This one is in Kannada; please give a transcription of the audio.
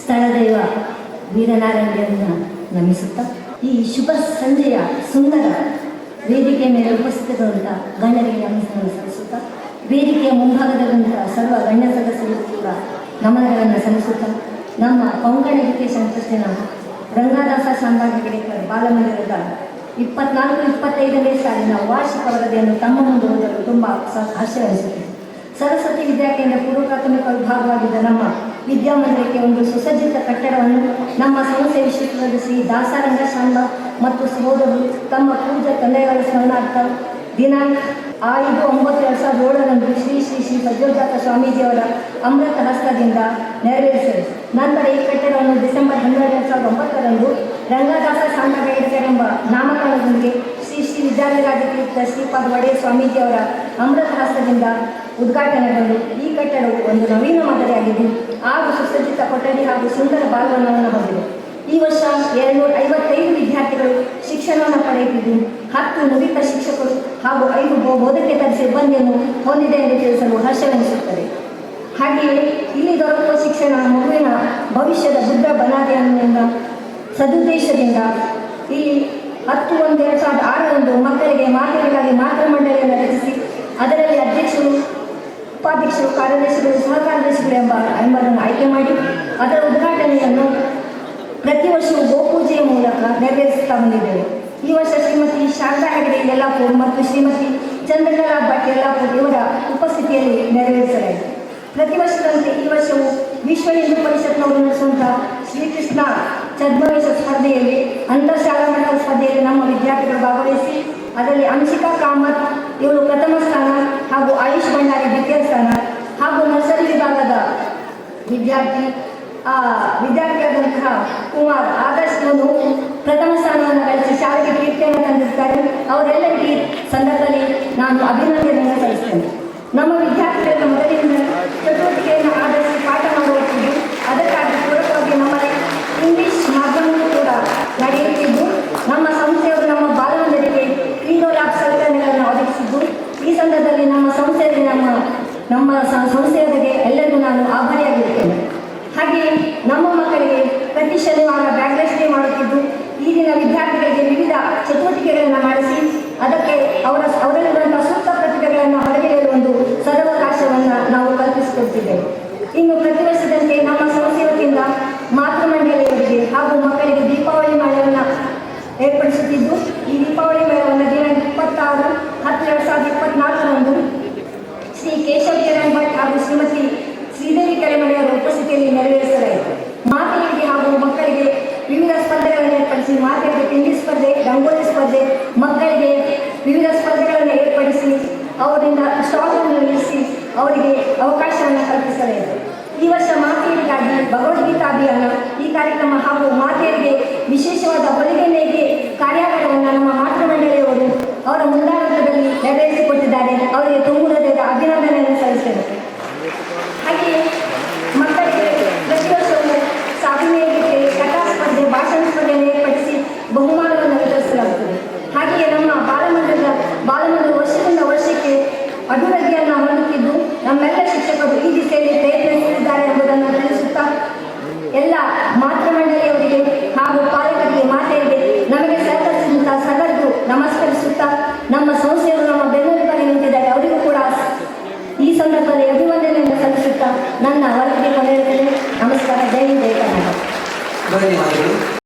ಸ್ಥಳದೈವ ವೀರನಾರಾಯಣರನ್ನು ನಮಿಸುತ್ತಾ ಈ ಶುಭ ಸಂಜೆಯ ಸುಂದರ ವೇದಿಕೆ ಮೇಲೆ ಉಪಸ್ಥಿತರುವಂಥ ಗಣ್ಯರಿಗೆ ನಮನಗಳನ್ನು ಸಲ್ಲಿಸುತ್ತಾ ವೇದಿಕೆಯ ಮುಂಭಾಗದಲ್ಲಿರುವಂಥ ಸರ್ವ ಗಣ್ಯ ಸದಸ್ಯರಿಗೂ ಕೂಡ ನಮನಗಳನ್ನು ಸಲ್ಲಿಸುತ್ತಾ ನಮ್ಮ ಕೊಂಕಣ ಎಜುಕೇಷನ್ ಟ್ರಸ್ಟಿನ ರಂಗದಾಸ ಶಾಂಬಾಗಿ ಗಿಡೇಕರ್ ಬಾಲಮಂದಿರದ 24-25ನೇ ಸಾಲಿನ ವಾರ್ಷಿಕ ವರದಿಯನ್ನು ತಮ್ಮ ಮುಂದೆ ಓದಲು ತುಂಬ ಹರ್ಷವೆನಿಸುತ್ತದೆ. ಸರಸ್ವತಿ ವಿದ್ಯಾಕೇಂದ್ರ ಪೂರ್ವ ಪ್ರಾಥಮಿಕ ವಿಭಾಗವಾಗಿದ್ದ ನಮ್ಮ ವಿದ್ಯಾಮಂದಿರಕ್ಕೆ ಒಂದು ಸುಸಜ್ಜಿತ ಕಟ್ಟಡವನ್ನು ನಮ್ಮ ಸಂಸ್ಥೆ ವಿಶ್ವವಿದ್ಯಾಲಯದ ಶ್ರೀ ದಾಸರಂಗ ಶಾಂಬ ಮತ್ತು ಸಹೋದರರು ತಮ್ಮ ಪೂಜಾ ತಂದೆಗಳ ಸ್ಮರಣಾರ್ಥ ದಿನಾಂಕ 5/9/2007 ಶ್ರೀ ಶ್ರೀ ಶ್ರೀ ಸಜ್ಜೋಜಾತ ಸ್ವಾಮೀಜಿಯವರ ಅಮೃತ ಹಸ್ತದಿಂದ ನೆರವೇರಿಸಿದರು. ನಂತರ ಈ ಕಟ್ಟಡವನ್ನು ಡಿಸೆಂಬರ್ 12/2009 ರಂಗದಾಸ ಶಾಂತಗೈಡಕರ್ ಎಂಬ ನಾಮಕರಣದೊಂದಿಗೆ ಶ್ರೀ ಶ್ರೀ ವಿದ್ಯಾಲಯರಾಜಕೀಯ ಶ್ರೀಪಾದ ಒಡೆಯ ಸ್ವಾಮೀಜಿಯವರ ಅಮೃತ ಹಸ್ತದಿಂದ ಉದ್ಘಾಟನೆಗೊಂಡು ಈ ಕಟ್ಟಡವು ಒಂದು ನವೀನ ಮಾದರಿಯಾಗಿದ್ದು ಹಾಗೂ ಸುಸಜ್ಜಿತ ಕೊಠಡಿ ಹಾಗೂ ಸುಂದರ ಬಾಲವನವನ್ನು ಹೊಂದಿದೆ. ಈ ವರ್ಷ 255 ವಿದ್ಯಾರ್ಥಿಗಳು ಶಿಕ್ಷಣವನ್ನು ಪಡೆಯುತ್ತಿದ್ದು 10 ನುರಿತ ಶಿಕ್ಷಕರು ಹಾಗೂ 5 ಬೋಧಕೇತರ ಸಿಬ್ಬಂದಿಯನ್ನು ಹೊಂದಿದೆ ಎಂದು ತಿಳಿಸಲು ಹರ್ಷವೆನಿಸುತ್ತದೆ. ಹಾಗೆಯೇ ಇಲ್ಲಿ ದೊರಕುವ ಶಿಕ್ಷಣ ಮಗುವಿನ ಭವಿಷ್ಯದ ಭದ್ರ ಬನಾದಿಯನ್ನೆಂಬ ಸದುದ್ದೇಶದಿಂದ ಇಲ್ಲಿ 10/1/2006 ಮಕ್ಕಳಿಗೆ ಮಾತೆಯರಿಗಾಗಿ ಮಾತೃ ಮಂಡಳಿಯನ್ನು ರಚಿಸಿ ಅದರಲ್ಲಿ ಅಧ್ಯಕ್ಷರು, ಉಪಾಧ್ಯಕ್ಷರು, ಕಾರ್ಯದರ್ಶಿಗಳು, ಸಹ ಕಾರ್ಯದರ್ಶಿಗಳು ಎಂಬುದನ್ನು ಆಯ್ಕೆ ಮಾಡಿ ಅದರ ಉದ್ಘಾಟನೆಯನ್ನು ಪ್ರತಿ ವರ್ಷವೂ ಗೋಪೂಜೆಯ ಮೂಲಕ ನೆರವೇರಿಸುತ್ತಾ ಬಂದಿದ್ದೇವೆ. ಈ ವರ್ಷ ಶ್ರೀಮತಿ ಶಾರದಾ ಹೆಗಡೆ ಯಲ್ಲಾಪುರ್ ಮತ್ತು ಶ್ರೀಮತಿ ಚಂದ್ರಕಲಾ ಭಟ್ ಯಲ್ಲಾಪುರ್ ಇವರ ಉಪಸ್ಥಿತಿಯಲ್ಲಿ ನೆರವೇರಿಸಲಾಯಿತು. ಪ್ರತಿ ವರ್ಷದಂತೆ ಈ ವರ್ಷವೂ ವಿಶ್ವ ಹಿಂದೂ ಪರಿಷತ್ನವರು ನಡೆಸುವಂಥ ಶ್ರೀಕೃಷ್ಣ ಛದ್ಮವೇಶ ಸ್ಪರ್ಧೆಯಲ್ಲಿ ಅಂತರ್ಶಾಲಾ ಮಟ್ಟದ ಸ್ಪರ್ಧೆಯಲ್ಲಿ ನಮ್ಮ ವಿದ್ಯಾರ್ಥಿಗಳು ಭಾಗವಹಿಸಿ ಅದರಲ್ಲಿ ಅಂಶಿಕಾ ಕಾಮತ್ ಇವರು ಪ್ರಥಮ ಸ್ಥಾನ ಹಾಗೂ ಆಯುಷ್ ಭಂಡಾರಿ ದ್ವಿತೀಯ ಸ್ಥಾನ ಹಾಗೂ ನರ್ಸರಿ ವಿಭಾಗದ ವಿದ್ಯಾರ್ಥಿಯಾದಂತಹ ಕುಮಾರ್ ಆದರ್ಶವನ್ನು ಪ್ರಥಮ ಸ್ಥಾನವನ್ನು ಗಳಿಸಿ ಶಾಲೆಗೆ ಕೀರ್ತಿಯನ್ನು ತಂದಿರುತ್ತಾರೆ. ಅವರೆಲ್ಲರಿಗೆ ಈ ಸಂದರ್ಭದಲ್ಲಿ ನಾನು ಅಭಿನಂದನೆಯನ್ನು ಸಲ್ಲಿಸ್ತೇನೆ. ನಮ್ಮ ವಿದ್ಯಾರ್ಥಿಗಳ ಮೊದಲಿನಿಂದ ಚಟುವಟಿಕೆಯನ್ನು ಆಧರಿಸಿ ಪಾಠ ಮಾಡುತ್ತಿದ್ದು ಅದಕ್ಕಾಗಿ ಪೂರಕವಾಗಿ ನಮ್ಮಲ್ಲಿ ಇಂಗ್ಲಿಷ್ ಮಾಧ್ಯಮವೂ ಕೂಡ ನಡೆಯುತ್ತಿದ್ದು ನಮ್ಮ ಸಂಸ್ಥೆಯವರು ನಮ್ಮ ಬಾಲಮಂದಿರಕ್ಕೆ ಕ್ರೀಡಾ ಲ್ಯಾಬ್ ಸಲಕರಣೆಗಳನ್ನು ಒದಗಿಸಿದ್ದು ಈ ಸಂದರ್ಭದಲ್ಲಿ ನಮ್ಮ ಸಂಸ್ಥೆಯಲ್ಲಿ ನಮ್ಮ ಸಂಸ್ಥೆಯವರಿಗೆ ಎಲ್ಲರಿಗೂ ನಾನು ಆಭಾರಿಯಾಗಿರುತ್ತೇನೆ. ಹಾಗೆಯೇ ನಮ್ಮ ಮಕ್ಕಳಿಗೆ ಪ್ರತಿ ಶನಿವಾರ ಬ್ಯಾಗ್ಲೆಸ್ ಡೇ ಮಾಡುತ್ತಿದ್ದು ಈ ದಿನ ವಿದ್ಯಾರ್ಥಿಗಳಿಗೆ ವಿವಿಧ ಚಟುವಟಿಕೆಗಳನ್ನು ಮಾಡಿಸಿ ಅದಕ್ಕೆ ಅವರಲ್ಲಿರುವಂತಹ ಸೂಕ್ತ ಪ್ರತಿಭೆಗಳನ್ನು ಹೊರಗೆಳೆಯಲು ಒಂದು ಸದವಕಾಶವನ್ನು ನಾವು ಕಲ್ಪಿಸಿಕೊಡ್ತಿದ್ದೇವೆ. ಇನ್ನು ಪ್ರತಿ ವರ್ಷದಂತೆ ನಮ್ಮ ಸಂಸ್ಥೆ ವತಿಯಿಂದ ಮಾತೃ ಮಂಡಳಿಯವರಿಗೆ ಹಾಗೂ ಮಕ್ಕಳಿಗೆ ದೀಪಾವಳಿ ಮೇಳವನ್ನು ಏರ್ಪಡಿಸುತ್ತಿದ್ದು ಈ ದೀಪಾವಳಿ ಮೇಳವನ್ನು ದಿನಾಂಕ 26/10/2024 ಶ್ರೀ ಕೇಶವ್ ಕಿರಣ್ ಭಟ್ ಹಾಗೂ ಶ್ರೀಮತಿ ಶ್ರೀದೇವಿ ಕೆರೆಮನೆಯವರ ಉಪಸ್ಥಿತಿಯಲ್ಲಿ ನೆರವೇರಿಸಲಾಯಿತು. ಮಾತೆಯರಿಗೆ ಹಾಗೂ ಮಕ್ಕಳಿಗೆ ವಿವಿಧ ಸ್ಪರ್ಧೆಗಳನ್ನು ಏರ್ಪಡಿಸಿ ಮಾತೆಯರಿಗೆ ತಿಂಡಿ ಸ್ಪರ್ಧೆ, ರಂಗೋಲಿ ಸ್ಪರ್ಧೆ, ಮಕ್ಕಳಿಗೆ ವಿವಿಧ ಸ್ಪರ್ಧೆಗಳನ್ನು ಏರ್ಪಡಿಸಿ ಅವರಿಂದ ಸ್ಟಾಲ್ಗಳನ್ನು ನಿಲ್ಲಿಸಿ ಅವರಿಗೆ ಅವಕಾಶವನ್ನು ಕಲ್ಪಿಸಲಾಯಿತು. ಈ ವರ್ಷ ಮಾತೆಯರಿಗಾಗಿ ಭಗವದ್ಗೀತಾ ಅಭಿಯಾನ ಈ ಕಾರ್ಯಕ್ರಮ ಹಾಗೂ ಮಾತೆಯರಿಗೆ ವಿಶೇಷವಾದ ಹೊಲಿಗೆ ನೇಯ್ಗೆ ಕಾರ್ಯಾಗಾರವನ್ನು ನಮ್ಮ ಮಾತೃ ಮಂಡಳಿಯವರು ಅವರ ಮುಂದಾಳತ್ವದಲ್ಲಿ ನೆರವೇರಿಸಿಕೊಟ್ಟಿದ್ದಾರೆ. ಅವರಿಗೆ ತುಂಬ ಹೃದಯದ ಅಭಿನಂದನೆಯನ್ನು ಸಲ್ಲಿಸುತ್ತೇನೆ. ಹಾಗೆಯೇ ಮಕ್ಕಳಿಗೆ ಪ್ರತಿ ವರ್ಷವೂ ಸಾಧನೆಗೆ ಕಥಾ ಸ್ಪರ್ಧೆ, ಭಾಷಣ ಸ್ಪರ್ಧೆಯನ್ನು ಏರ್ಪಡಿಸಿ ಬಹುಮಾನವನ್ನು ವಿತರಿಸಲಾಗುತ್ತದೆ. ಹಾಗೆಯೇ ನಮ್ಮ ಬಾಲಮಂದಿರ ವರ್ಷದಿಂದ ವರ್ಷಕ್ಕೆ ಅಭಿವೃದ್ಧಿಯನ್ನು ಹೊಂದುತ್ತಿದ್ದು ನಮ್ಮೆಲ್ಲ ಶಿಕ್ಷಕರು ಈ ದಿಸೆಯಲ್ಲಿ ಪ್ರಯತ್ನಿಸುತ್ತಿದ್ದಾರೆ ಎಂಬುದನ್ನು ತಿಳಿಸುತ್ತಾ ಎಲ್ಲ ಮಾತೃ ಮಂಡಳಿಯವರಿಗೆ ಹಾಗೂ ಪಾಲಕರಿಗೆ ಮಾತೆಯರಿಗೆ ನಮಗೆ ಸಹಕರಿಸಿದಂತಹ ಸರ್ವರಿಗೂ ನಮಸ್ಕರಿಸುತ್ತಾ ನಮ್ಮ ಸಂಸ್ಥೆಯವರು ನಮ್ಮ ಬೆನ್ನೆಲುಬಾಗಿ ನಿಂತಿದ್ದಾರೆ. ಅವರಿಗೂ ಕೂಡ ಈ ಸಂದರ್ಭದಲ್ಲಿ ಅಭಿವಂದನೆಯನ್ನು ಸಲ್ಲಿಸುತ್ತಾ ನನ್ನ ವರದಿಗೆ ಕೊನೆಯುತ್ತೇನೆ. ನಮಸ್ಕಾರ. ಜೈ ಹಿಂದ್, ಜೈ ಕರ್ನಾಟಕ. ಧನ್ಯವಾದಗಳು.